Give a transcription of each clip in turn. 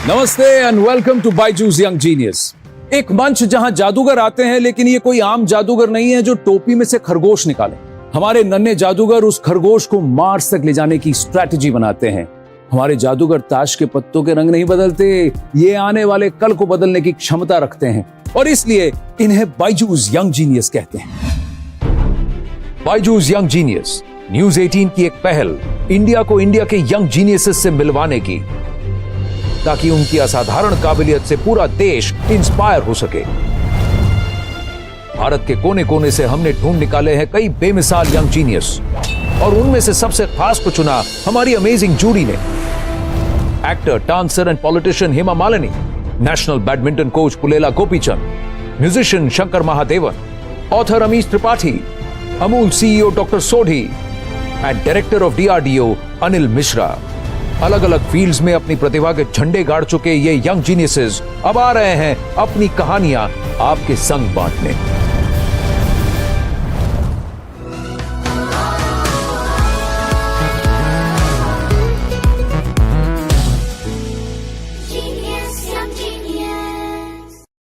नमस्ते and welcome to Byju's young genius. एक मंच जहां जादूगर आते हैं, लेकिन ये कोई आम जादूगर नहीं है जो टोपी में से खरगोश निकाले। हमारे नन्हे जादूगर उस खरगोश को मार्स तक ले जाने की स्ट्रैटेजी बनाते हैं। हमारे जादूगर ताश के पत्तों के रंग नहीं बदलते, ये आने वाले कल को बदलने की क्षमता रखते हैं और इसलिए इन्हें बायजूस यंग जीनियस कहते हैं। बायजूस यंग जीनियस न्यूज 18 की एक पहल इंडिया को इंडिया के यंग जीनियसेस से मिलवाने की, ताकि उनकी असाधारण काबिलियत से पूरा देश इंस्पायर हो सके। भारत के कोने कोने से हमने ढूंढ निकाले हैं कई बेमिसाल यंग जीनियस और उनमें से सबसे खास को चुना हमारी अमेजिंग जूरी ने। Actor, dancer and politician Hema Malini, national badminton coach Pullela Gopichand, musician Shankar Mahadevan, author Amish Tripathi, Amul CEO doctor Sodhi and director of DRDO Anil Mishra. अलग अलग फील्ड्स में अपनी प्रतिभा के झंडे गाड़ चुके ये यंग जीनियसेस अब आ रहे हैं अपनी कहानियां आपके संग बांटने।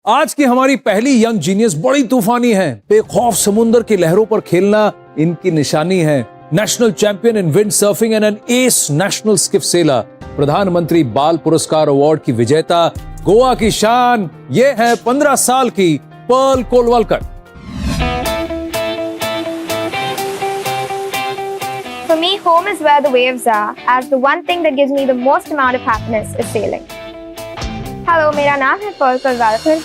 आज की हमारी पहली यंग जीनियस बड़ी तूफानी है। बेखौफ समुद्र की लहरों पर खेलना इनकी निशानी है। National champion in windsurfing and N S national skiff sailor, प्रधानमंत्री बाल पुरस्कार अवार्ड की विजेता, गोवा की शान, ये है 15 साल की Perl कोलवलकर। For me, home is where the waves are, as the one thing that gives me the most amount of happiness is sailing. Hello, मेरा नाम है Perl कोलवलकर.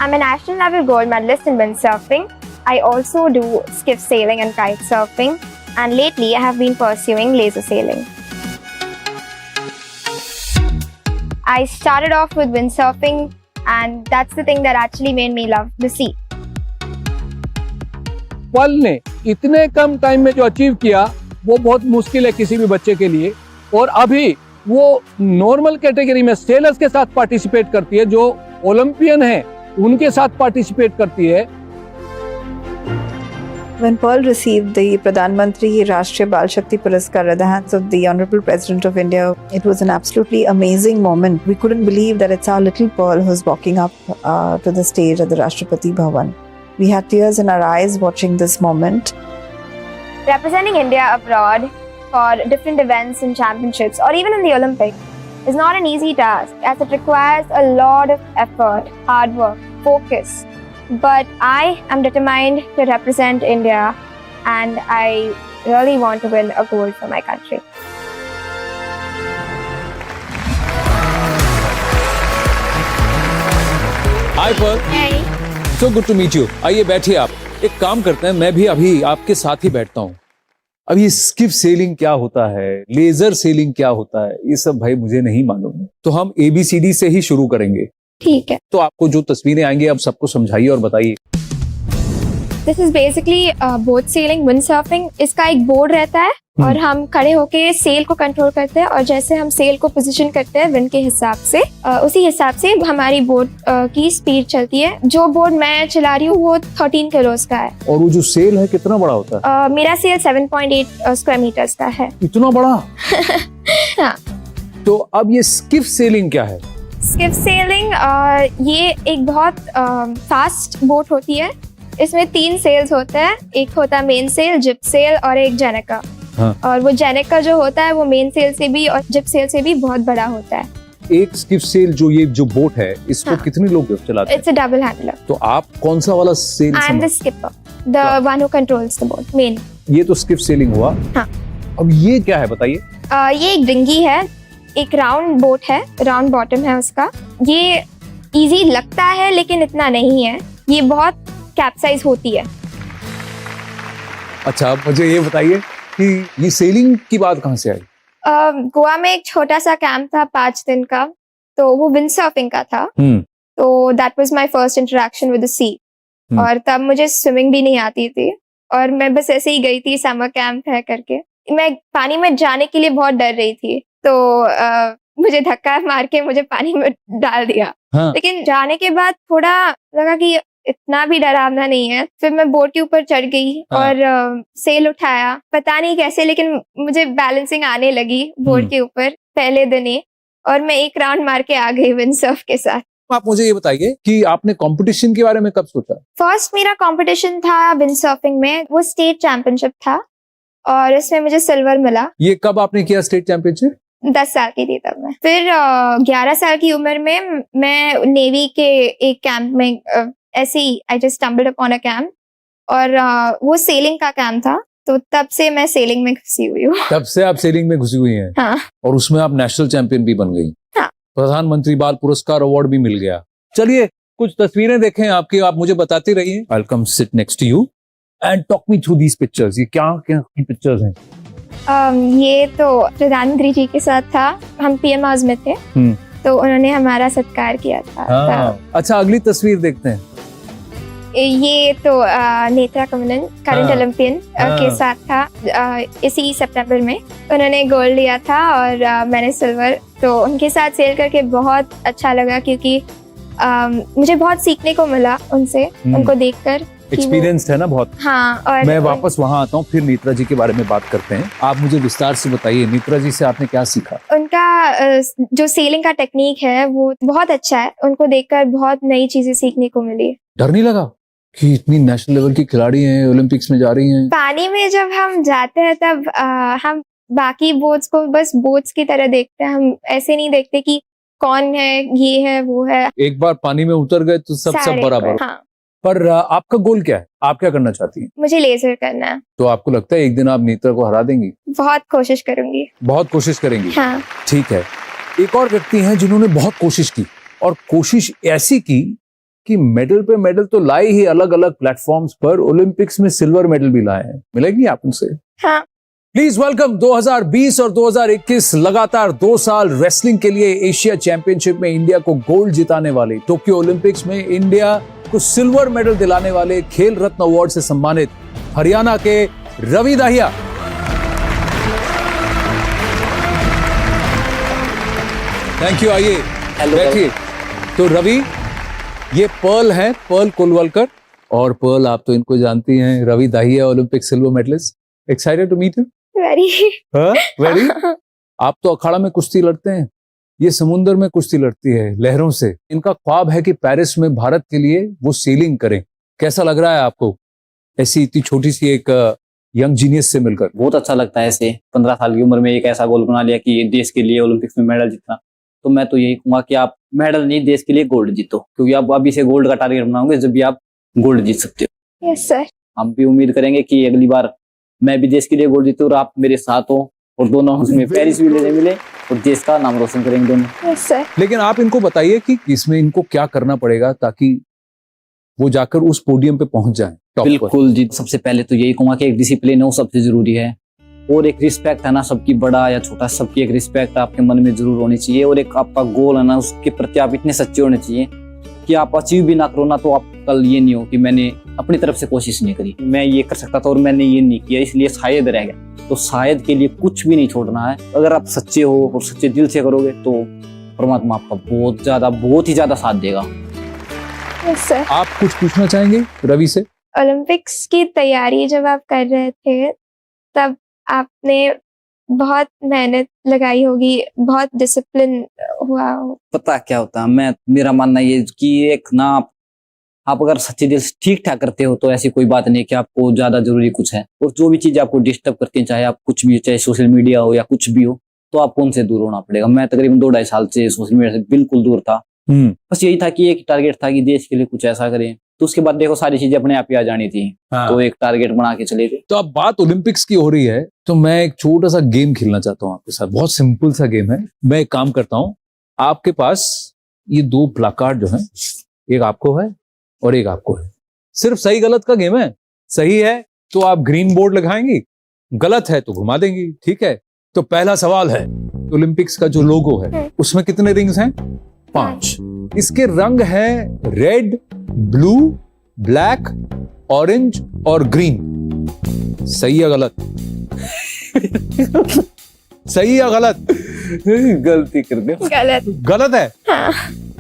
I'm a national level gold medalist in windsurfing. I also do skiff sailing and kite surfing, and lately I have been pursuing laser sailing. I started off with windsurfing, and that's the thing that actually made me love the sea. Pearl ने इतने कम time में जो achieve किया वो बहुत मुश्किल है किसी भी बच्चे के लिए, और अभी वो नॉर्मल कैटेगरी में सेलर्स के साथ पार्टिसिपेट करती है, जो ओलंपियन है उनके साथ पार्टिसिपेट करती है। When Pearl received the Pradhan Mantri Rashtriya Bal Shakti Puraskar at the hands of the Honorable President of India, it was an absolutely amazing moment. We couldn't believe that it's our little Pearl who's walking up to the stage at the Rashtrapati Bhavan. We had tears in our eyes watching this moment. Representing India abroad for different events and championships, or even in the Olympics, is not an easy task, as it requires a lot of effort, hard work, focus. But I am determined to represent India, and I really want to win a gold for my country. Hi Pearl, Hey. So good to meet you. आइए बैठिए आप। एक काम करते हैं, मैं भी अभी आपके साथ ही बैठता हूँ। अब ये स्किफ सेलिंग क्या होता है, लेजर सेलिंग क्या होता है, ये सब भाई मुझे नहीं मालूम है, तो हम ABCD से ही शुरू करेंगे। ठीक है। तो आपको जो तस्वीरें आएंगी आप सबको समझाइए और बताइए। This is basically boat sailing, windsurfing. इसका एक बोर्ड रहता है और हम खड़े होके सेल को कंट्रोल करते हैं, और जैसे हम सेल को पोजीशन करते हैं विंड के हिसाब से, उसी हिसाब से हमारी बोट की स्पीड चलती है। जो बोर्ड मैं चला रही हूँ वो 13 किलोज का है। और वो जो सेल है कितना बड़ा होता है? मेरा सेल 7.8 स्क्वायर मीटर्स का है। इतना बड़ा? हाँ। तो अब ये स्किफ सेलिंग क्या है? स्किफ सेलिंग ये एक बहुत फास्ट बोट होती है। इसमें 3 सेल्स होते हैं, एक होता है मेन सेल, जिप सेल और एक जेनेका। हाँ। और वो जेनेका जो होता है वो मेन सेल से भी और जिप सेल से भी बहुत बड़ा होता है। एक स्किफ सेल जो बोट है, इसको हाँ। कितने लोग चलाते हैं? It's a double handler. तो आप कौन सा वाला sail? I am the skipper, the one who controls the boat, man. ये तो स्किफ सेलिंग हुआ। हाँ। अब ये क्या है बताइए? ये एक डिंगी है, एक राउंड बोट है, राउंड बॉटम है उसका। ये इजी लगता है लेकिन इतना नहीं है, ये बहुत कैप्साइज होती है। अच्छा, अब मुझे ये बताइए कि ये सेलिंग की बात कहाँ से आई? गोवा में एक छोटा सा कैंप था 5 दिन का, तो वो विंड सर्फिंग का था। तो that was my first interaction with the sea. और तब मुझे स्विमिंग भी नहीं आती थी, और मैं बस ऐसे ही गई थी, समर कैंप है करके। मैं पानी में जाने के लिए बहुत डर रही थी, तो मुझे धक्का मार के मुझे पानी में डाल दिया। हाँ। लेकिन जाने के बाद थोड़ा लगा कि इतना भी डरावना नहीं है। फिर मैं बोट के ऊपर चढ़ गई और सेल उठाया, पता नहीं कैसे, लेकिन मुझे बैलेंसिंग आने लगी बोट के ऊपर पहले दिन ही। और मैं एक राउंड मार के आ गई विंडसर्फ के साथ। आप मुझे ये बताइए कि आपने कंपटीशन के बारे में कब सोचा? फर्स्ट मेरा कंपटीशन था विंडसर्फिंग में, वो स्टेट चैंपियनशिप था और इसमें मुझे सिल्वर मिला। ये कब आपने किया स्टेट चैंपियनशिप? 10 साल की थी तब मैं। फिर 11 साल की उम्र में मैं नेवी के एक कैंप में ऐसे ही I just stumbled upon a camp और वो सेलिंग का कैंप था, तो तब से मैं सेलिंग में घुसी हुई हूँ। तब से आप सेलिंग में घुसी हुई हैं? हाँ। और उसमें आप नेशनल चैंपियन भी बन गई। हाँ। प्रधानमंत्री बाल पुरस्कार अवार्ड भी मिल गया। चलिए कुछ तस्वीरें देखें आपकी, आप मुझे बताती रहिए। I will come sit next to you and talk me through these pictures. ये क्या क्या की पिक्चर्स हैं? ये तो प्रधानमंत्री जी के साथ था, हम पीएम हाउस में थे तो उन्होंने हमारा सत्कार किया था। हाँ। अच्छा, अगली तस्वीर देखते हैं। ये तो नेत्रा कमलन करंट हाँ। ओलंपियन के साथ था। इसी सितंबर में उन्होंने गोल्ड लिया था और मैंने सिल्वर। तो उनके साथ सेल करके बहुत अच्छा लगा क्योंकि मुझे बहुत सीखने को मिला उनसे, उनको देखकर। एक्सपीरियंस है ना बहुत। हाँ। और मैं वापस वहां आता हूँ, फिर नेत्रा जी के बारे में बात करते हैं। आप मुझे विस्तार से बताइए, नेत्रा जी से आपने क्या सीखा? उनका जो सेलिंग का टेक्निक है वो बहुत अच्छा है, उनको देखकर बहुत नई चीजें सीखने को मिली। डर नहीं लगा कि इतनी नेशनल लेवल की खिलाड़ी हैं, ओलंपिक्स में जा रही हैं? पानी में जब हम जाते हैं तब हम बाकी बोट्स को बस बोट्स की तरह देखते हैं, हम ऐसे नहीं देखते कि कौन है, ये है, वो है। एक बार पानी में उतर गए तो सब सारे बराबर। हाँ। पर आपका गोल क्या है? आप क्या करना चाहती हैं? मुझे लेजर करना है। तो आपको लगता है एक दिन आप नेत्रा को हरा देंगी? बहुत कोशिश करूंगी। बहुत कोशिश करेंगी? हाँ। ठीक है। एक और व्यक्ति हैं जिन्होंने बहुत कोशिश की, और कोशिश ऐसी की कि मेडल पे मेडल तो लाए ही, अलग अलग प्लेटफॉर्म्स पर। ओलंपिक्स में सिल्वर मेडल भी लाए हैं। मिलेगी आप उनसे? हाँ। प्लीज वेलकम 2020 और 2021 लगातार 2 साल रेसलिंग के लिए एशिया चैंपियनशिप में इंडिया को गोल्ड जिताने वाले, टोक्यो ओलंपिक्स में इंडिया को सिल्वर मेडल दिलाने वाले, खेल रत्न अवार्ड से सम्मानित हरियाणा के रवि दाहिया। Thank you. आइए बैठिए। तो रवि, ये पर्ल है, पर्ल कोलवलकर। और पर्ल, आप तो इनको जानती हैं, Ravi Dahiya Olympic silver medalist. Excited to meet you? Very. Very. आप तो अखाड़ा में कुश्ती लड़ते हैं, ये समुद्र में कुश्ती लड़ती है लहरों से। इनका ख्वाब है कि पेरिस में भारत के लिए वो सेलिंग करें। कैसा लग रहा है आपको ऐसी इतनी छोटी सी एक यंग जीनियस से मिलकर? बहुत अच्छा लगता है। ऐसे 15 साल की उम्र में एक ऐसा गोल बना लिया कि देश के लिए ओलंपिक्स में मेडल जीतना। तो मैं तो यही कहूंगा कि आप मेडल नहीं, देश के लिए गोल्ड जीतो, क्योंकि आप अभी से गोल्ड का टारगेट बनाओगे जब भी आप गोल्ड जीत सकते हो। Yes sir. हम भी उम्मीद करेंगे कि अगली बार मैं भी देश के लिए गोल्ड जीतूं और आप मेरे साथ हो, और दोनों उसमें पेरिस भी लेने मिले और देश का नाम रोशन करेंगे दोनों। Yes sir. लेकिन आप इनको बताइए कि इसमें इनको क्या करना पड़ेगा ताकि वो जाकर उस पोडियम पे पहुंच जाएं, टॉप पर। बिल्कुल जी। सबसे पहले तो यही कहूंगा कि एक डिसिप्लिन है, वो सबसे जरूरी है, और एक रिस्पेक्ट है ना, सबकी बड़ा या छोटा सबकी एक रिस्पेक्ट आपके मन में जरूर होनी चाहिए। और एक आपका गोल है ना, उसके प्रति आप इतने सच्चे होने चाहिए कि आप अचीव भी ना करो ना तो आप कल ये नहीं हो कि मैंने अपनी तरफ से कोशिश नहीं करी, मैं ये कर सकता था और मैंने ये नहीं किया, इसलिए शायद रह गया। तो शायद के लिए कुछ भी नहीं छोड़ना है। अगर आप सच्चे हो और सच्चे दिल से करोगे तो परमात्मा आपका बहुत ही ज्यादा साथ देगा। Yes sir. आप कुछ पूछना चाहेंगे रवि से? ओलंपिक्स की तैयारी जब आप कर रहे थे तब आपने बहुत मेहनत लगाई होगी, बहुत डिसिप्लिन हुआ हो। पता क्या होता है, मेरा मानना ये कि एक ना आप अगर सच्चे दिल से ठीक ठाक करते हो तो ऐसी कोई बात नहीं कि आपको ज्यादा जरूरी कुछ है। और जो भी चीज आपको डिस्टर्ब करती है, चाहे आप कुछ भी, चाहे सोशल मीडिया हो या कुछ भी हो, तो आपको उनसे दूर होना पड़ेगा। मैं तकरीबन 2-2.5 साल से सोशल मीडिया से बिल्कुल दूर था। बस यही था कि एक टारगेट था कि देश के लिए कुछ ऐसा करें। तो उसके बाद देखो सारी चीजें अपने आप ही आ जानी थी। हाँ। तो एक टारगेट बना के चले गए। तो अब बात ओलंपिक्स की हो रही है तो मैं एक छोटा सा गेम खेलना चाहता हूँ आपके साथ। बहुत सिंपल सा गेम है। मैं एक काम करता हूँ, आपके पास ये 2 प्लाकार्ड जो है, एक आपको है और एक आपको है। सिर्फ सही गलत का गेम है। सही है तो आप ग्रीन बोर्ड लगाएंगी, गलत है तो घुमा देंगी। ठीक है? तो पहला सवाल है, ओलंपिक्स का जो लोगो है उसमें कितने रिंग्स हैं? 5। इसके रंग है रेड, ब्लू, ब्लैक, ऑरेंज और ग्रीन। सही या गलत? सही या गलत? गलती कर दे। गलत। गलत है? हाँ।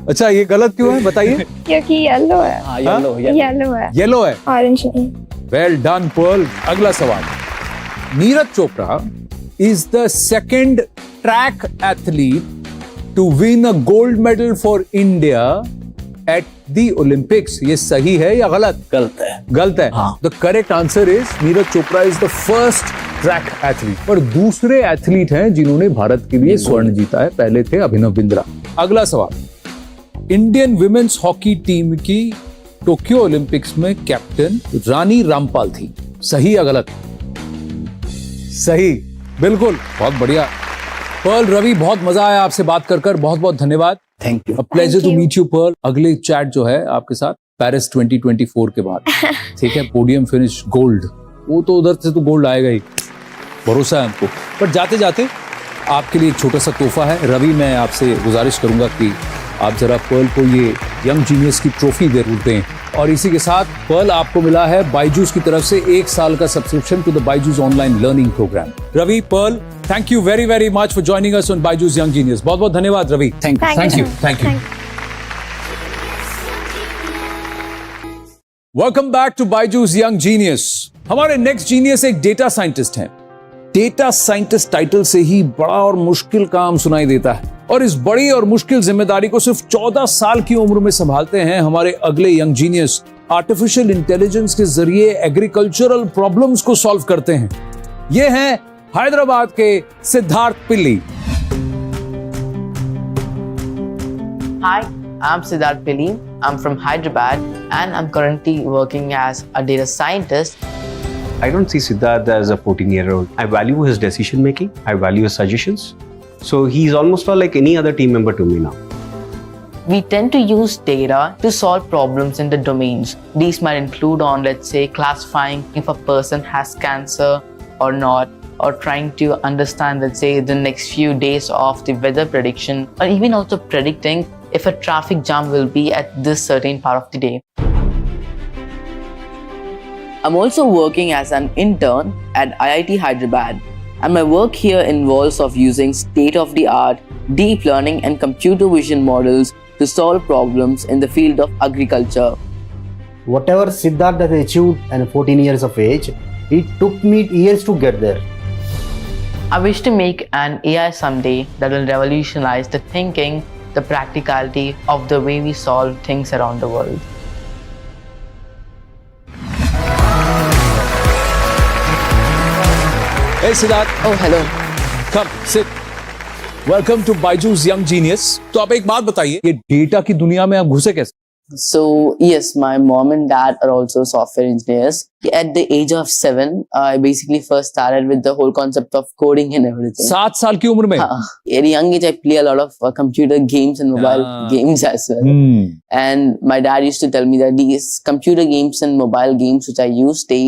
अच्छा, ये गलत क्यों है बताइए? क्योंकि येलो है। हाँ, येलो है। येलो है। ऑरेंज नहीं। Well done Pearl. अगला सवाल, Neeraj Chopra is the second track athlete to win a gold medal for India at the Olympics. ये सही है या गलत? गलत है। गलत है। हाँ। The correct answer is Neeraj Chopra is the first track athlete. पर दूसरे एथलीट हैं जिन्होंने भारत के लिए स्वर्ण जीता है। पहले थे अभिनव बिंद्रा। अगला सवाल, इंडियन विमेन्स हॉकी टीम की टोक्यो ओलंपिक्स में कैप्टन रानी रामपाल थी। सही या गलत? सही, बिल्कुल, बहुत बढ़िया। पर्ल, रवि, बहुत मजा आया आपसे बात कर। बहुत बहुत धन्यवाद। Thank you. A pleasure to you. Meet you Pearl. अगले चैट जो है आपके साथ पेरिस 2024 के बाद, ठीक है? पोडियम फिनिश गोल्ड, वो तो उधर से तो गोल्ड आएगा ही, भरोसा है हमको। पर जाते जाते आपके लिए एक छोटा सा तोहफा है। रवि, मैं आपसे गुजारिश करूंगा कि आप जरा पर्ल को ये यंग जीनियस की ट्रॉफी जरूर दें। और इसी के साथ पर्ल, आपको मिला है बायजूस की तरफ से 1 साल का subscription to the Byju's online learning program. Ravi, Pearl, thank you very very much for joining us on Byju's young genius. बहुत बहुत धन्यवाद Ravi. Thank you. Thank you. Thank you. Welcome back to Byju's young genius. हमारे नेक्स्ट जीनियस एक data scientist हैं। Data scientist title से ही बड़ा और मुश्किल काम सुनाई देता है, और इस बड़ी और मुश्किल जिम्मेदारी को सिर्फ 14 साल की उम्र में संभालते हैं हमारे अगले यंग जीनियस। आर्टिफिशियल इंटेलिजेंस के जरिए एग्रीकल्चरल प्रॉब्लम्स को सॉल्व करते हैं। ये हैं हैदराबाद के सिद्धार्थ पिल्ली। Hi, I'm Siddharth Pilli. I'm from Hyderabad and I'm currently working as a data scientist. I don't see Siddharth as a 14-year-old. I value his decision making. I value his suggestions. So he's almost like any other team member to me now. We tend to use data to solve problems in the domains. These might include on, let's say, classifying if a person has cancer or not, or trying to understand, let's say, the next few days of the weather prediction, or even also predicting if a traffic jam will be at this certain part of the day. I'm also working as an intern at IIT Hyderabad, and my work here involves of using state-of-the-art deep learning and computer vision models to solve problems in the field of agriculture. Whatever Siddharth has achieved at 14 years of age, it took me years to get there. I wish to make an AI someday that will revolutionize the thinking, the practicality of the way we solve things around the world. Hey Siddharth, Oh, hello. come sit. Welcome to Byju's young genius. तो आप एक बात बताइए, ये data की दुनिया में आप घुसे कैसे? So, yes, my mom and dad are also software engineers. At the age of 7, I basically first started with the whole concept of coding and everything. 7 साल की उम्र में? At a young age, I play a lot of computer games and mobile games as well. And my dad used to tell me that these computer games and mobile games which I use, they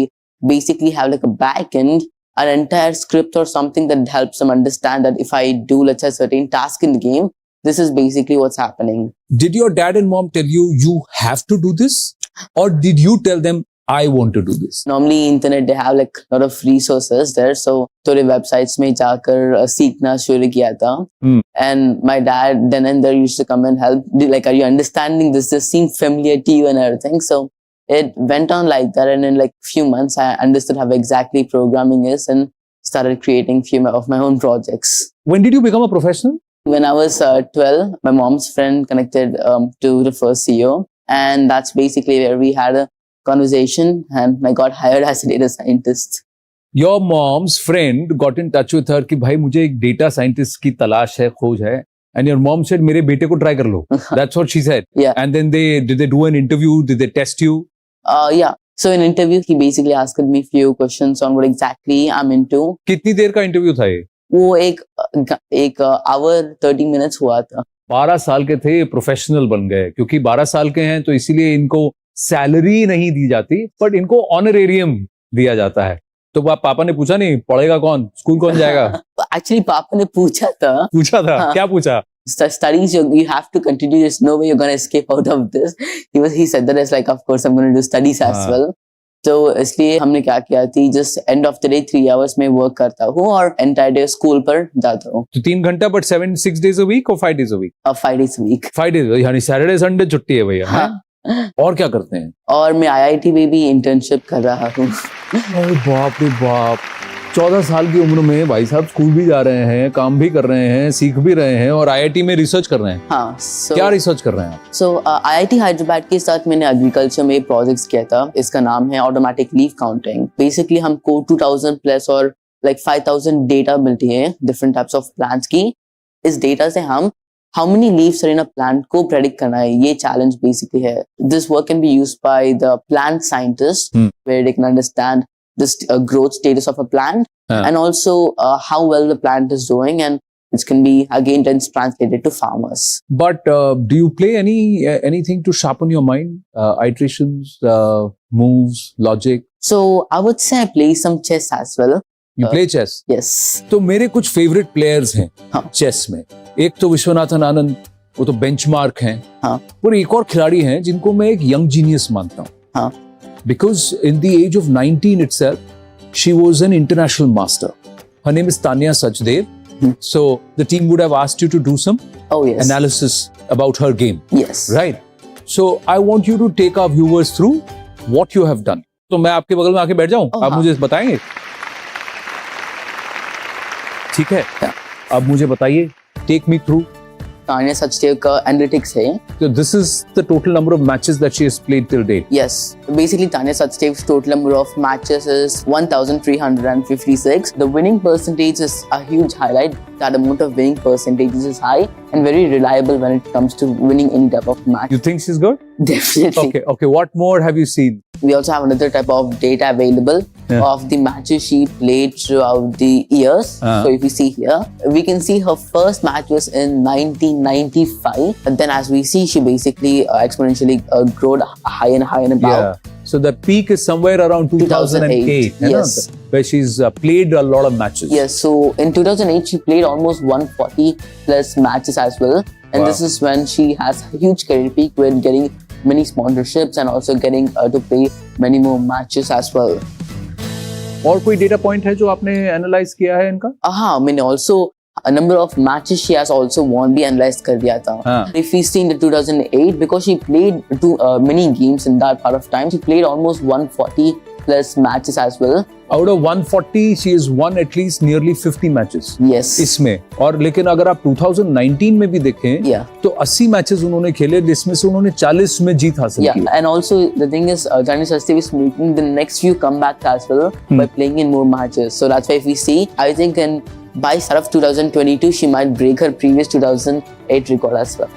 basically have like a back end, an entire script or something that helps them understand that if I do, let's say, a certain task in the game, this is basically what's happening. Did your dad and mom tell you you have to do this, or did you tell them I want to do this? Normally, internet they have like a lot of resources there, so थोड़े websites में जाकर सीखना शुरू किया था. And my dad then and there used to come and help. Like, are you understanding this? This seemed familiar to you and everything. So it went on like that, and in like few months, I understood how exactly programming is and started creating few of my own projects. When did you become a professional? When I was 12, my mom's friend connected to the first CEO, and that's basically where we had a conversation, and I got hired as a data scientist. Your mom's friend got in touch with her कि भाई मुझे एक data scientist की तलाश है, खोज है, and your mom said मेरे बेटे को try कर लो. That's what she said. Yeah. And then did they do an interview? Did they test you? Yeah. So in interview, he basically asked me few questions on what exactly I'm into. कितनी देर का interview था ये? वो एक hour 30 minutes हुआ था. 12 साल के थे, प्रोफेशनल बन गए। क्योंकि 12 साल के हैं तो इसीलिए इनको सैलरी नहीं दी जाती, बट इनको ऑनरेरियम दिया जाता है। तो पापा ने पूछा नहीं पढ़ेगा कौन, स्कूल कौन जाएगा? Actually, पापा ने पूछा था। पूछा था? हाँ. क्या पूछा? Studies, you have to continue. There's no way you're going to escape out of this. He said that as like, of course, I'm going to do studies as well. तो इसलिए हमने क्या किया थी, just end of the day 3 hours में work करता हूँ और entire day school पर जाता हूँ. तो 3 घंटा, but 6 days a week or 5 days a week? 5 days a week. 5 days, यानी सैटरडे संडे छुट्टी है भैया। हाँ. और क्या करते हैं? और मैं IIT में भी internship कर रहा हूँ. अरे बाप रे बाप, 14 साल की उम्र में भाई साहब स्कूल भी जा रहे हैं, काम भी कर रहे हैं, सीख भी रहे हैं और आईआईटी में रिसर्च कर रहे हैं। हाँ, क्या रिसर्च कर रहे हैं आप? सो IIT हैदराबाद के साथ मैंने एग्रीकल्चर में प्रोजेक्ट्स किया था। इसका नाम है ऑटोमेटिक लीफ काउंटिंग। बेसिकली हमको 2000 प्लस और लाइक 5000 डेटा मिलती है डिफरेंट टाइप्स ऑफ प्लांट्स की। इस डेटा से हम how many leaves are in a plant को प्रेडिक्ट करना है, ये चैलेंज बेसिकली है। This work can be used by the plant scientist where they can understand this growth status of a plant and also how well the plant is doing, and it can be again then translated to farmers. But do you play anything to sharpen your mind? Iterations, moves, logic? So I would say I play some chess as well. You play chess? Yes. तो मेरे कुछ favourite players हैं chess में। एक तो विश्वनाथन आनंद, वो तो benchmark हैं। और एक और खिलाड़ी हैं जिनको मैं एक यंग जीनियस मानता हूँ। Because in the age of 19 itself, she was an international master. Her name is Tanya Sachdev. So the team would have asked you to do some analysis about her game. Yes. Right. So I want you to take our viewers through what you have done. तो मैं आपके बगल में आके बैठ जाऊं? आप मुझे बताएंगे? ठीक है। अब मुझे बताइए, take me through. Tanya Sachdev का एनालिटिक्स है। So this is the total number of matches that she has played till date. Yes. Basically, Tanya Sachdev's total number of matches is 1,356. The winning percentage is a huge highlight. That amount of winning percentages is high and very reliable when it comes to winning any type of match. You think she's good? Definitely. Okay. What more have you seen? We also have another type of data available of the matches she played throughout the years. So if you see here, we can see her first match was in 1995. And then as we see, she basically exponentially grew higher and higher and above. Yeah. So the peak is somewhere around 2008. Yes. Where she's played a lot of matches. Yes. So in 2008, she played almost 140 plus matches as well. And this is when she has a huge career peak when getting many sponsorships and also getting to play many more matches as well. और कोई data point है जो आपने analyse किया है इनका? हाँ, मैंने also a number of matches she has also won भी analyze कर दिया था. If we see in the 2008, because she played many games in that part of time, she played almost 140 plus matches as well. Out of 140, she has won at least nearly 50 matches. Yes. इसमें और लेकिन अगर आप 2019 में भी देखें तो 80 matches उन्होंने खेले जिसमें से उन्होंने 40 में जीत हासिल की. And also the thing is, Tanya Sachdev is making the next few comebacks as well by playing in more matches. So that's why if we see, I think by start of 2022, she might break her previous 2008 record as well.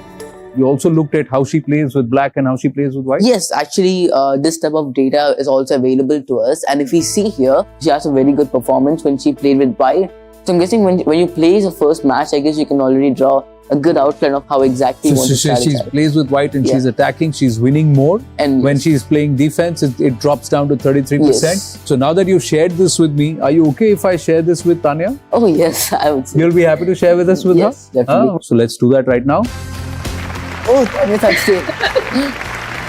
You also looked at how she plays with black and how she plays with white? Yes, actually, this type of data is also available to us. And if we see here, she has a very good performance when she played with white. So I'm guessing when you play the first match, I guess you can already draw a good outline of how exactly you want to start. She plays with white and she's attacking, she's winning more. And when she's playing defense, it drops down to 33%. Yes. So now that you've shared this with me, are you okay if I share this with Tanya? Oh, yes, I would say. You'll be happy to share with us with her? Yes, definitely. So let's do that right now. Oh, Tanya Sachdev.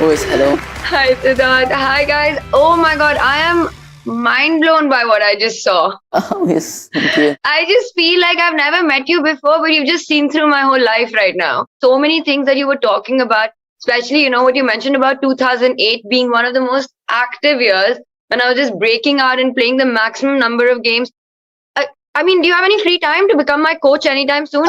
Oh, yes, hello. Hi, Siddharth. Hi, guys. Oh my God, I am mind blown by what I just saw. Oh, yes, thank you. I just feel like I've never met you before, but you've just seen through my whole life right now. So many things that you were talking about, especially, you know, what you mentioned about 2008 being one of the most active years when I was just breaking out and playing the maximum number of games. I mean, do you have any free time to become my coach anytime soon?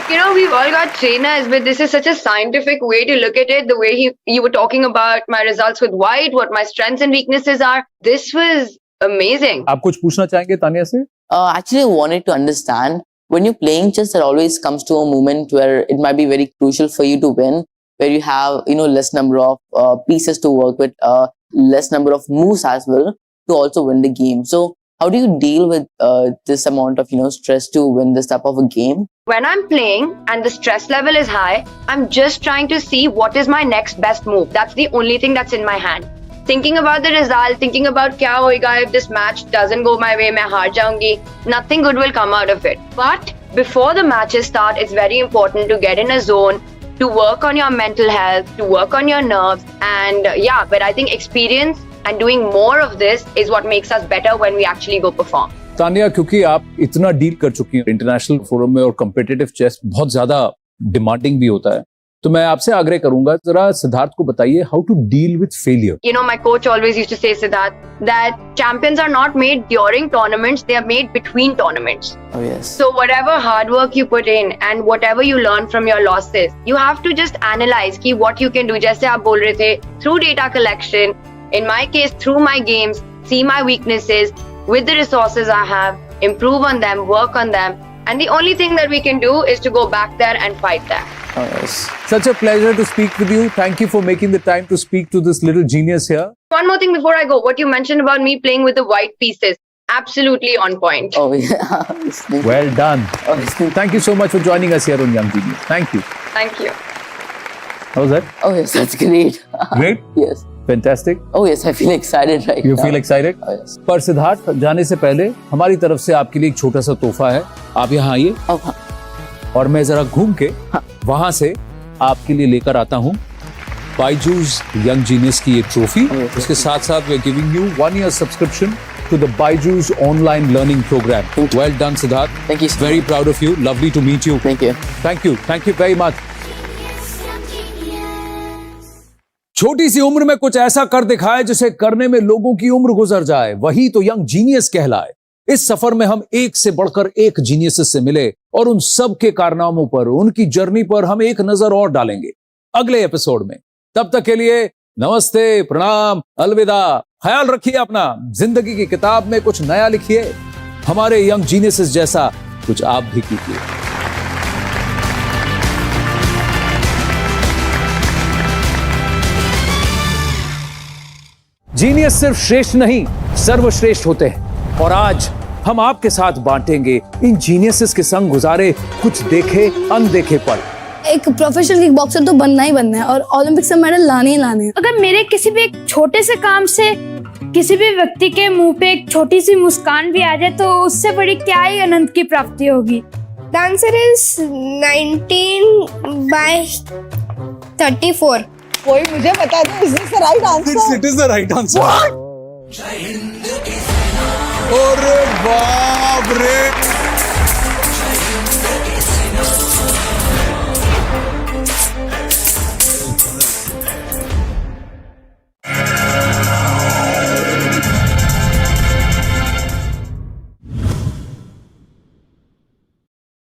You know, we've all got trainers, but this is such a scientific way to look at it. The way you were talking about my results with white, what my strengths and weaknesses are. This was amazing. आप कुछ पूछना चाहेंगे तानिया से? Actually, I wanted to understand, when you're playing chess, there always comes to a moment where it might be very crucial for you to win, where you have, you know, less number of pieces to work with, less number of moves as well to also win the game. So how do you deal with this amount of, you know, stress to win this type of a game? When I'm playing and the stress level is high, I'm just trying to see what is my next best move. That's the only thing that's in my hand. Thinking about the result, thinking about kya hoega if this match doesn't go my way, main haar jaungi. Nothing good will come out of it. But before the matches start, it's very important to get in a zone, to work on your mental health, to work on your nerves. And yeah, but I think experience and doing more of this is what makes us better when we actually go perform. Tania, क्योंकि आप इतना deal कर चुकी हैं international forum में और competitive chess बहुत ज्यादा डिमांडिंग भी होता है, तो मैं आपसे आग्रह करूंगा, जरा सिद्धार्थ को बताइए how to deal with failure. You know, my coach always used to say, Siddharth, that champions are not made during tournaments, they are made between tournaments. Oh yes. So whatever hard work you put in and whatever you learn from your losses, you have to just analyze ki what you can do. जैसे आप बोल रहे थे, through data collection, in my case, through my games, see my weaknesses, with the resources I have, improve on them, work on them. And the only thing that we can do is to go back there and fight that. Oh yes. Such a pleasure to speak with you. Thank you for making the time to speak to this little genius here. One more thing before I go, what you mentioned about me playing with the white pieces, absolutely on point. Oh yeah. Yes, thank you. Well done. Oh, yes, thank Thank you so much for joining us here on Young Genius. Thank you. Thank you. How was that? Oh yes, that's great. Great? Yes. Fantastic. Oh yes, I feel excited right You now. feel excited? Oh yes. पर सिद्धार्थ, जाने से पहले हमारी तरफ से आपके लिए एक छोटा सा तोहफा है. आप यहाँ आइए Oh, हाँ. और मैं जरा घूम के वहां से आपके लिए लेकर आता हूँ बायजूस यंग जीनियस की ये ट्रॉफी. उसके साथ साथ we are giving you 1 year subscription to the Byju's online learning program. Well done, Siddharth. Thank you so Very much. proud of you. Lovely to meet you. Thank you. Thank you. Thank you very much. छोटी सी उम्र में कुछ ऐसा कर दिखाए जिसे करने में लोगों की उम्र गुजर जाए, वही तो यंग जीनियस कहलाए. इस सफर में हम एक से बढ़कर एक जीनियस से मिले और उन सब के कारनामों पर, उनकी जर्नी पर हम एक नजर और डालेंगे अगले एपिसोड में. तब तक के लिए नमस्ते, प्रणाम, अलविदा. ख्याल रखिए अपना. जिंदगी की किताब में कुछ नया लिखिए. हमारे यंग जीनियस जैसा कुछ आप भी कीजिए. जीनियस सिर्फ श्रेष्ठ नहीं, सर्वश्रेष्ठ होते हैं. और आज हम आपके साथ बांटेंगे इन जीनियसेस के संग गुजारे कुछ देखे अनदेखे पल. एक प्रोफेशनल किक बॉक्सर तो बनना ही बनना है और ओलंपिक से मेडल लाने ही लाने हैं. अगर मेरे किसी भी एक छोटे से काम से किसी भी व्यक्ति के मुंह पे एक छोटी सी मुस्कान भी आ जाए तो उससे बड़ी क्या ही आनंद की प्राप्ति होगी. The answer is 19/34. कोई मुझे बता दे, is this the right answer? It is the right answer. अरे बाप रे.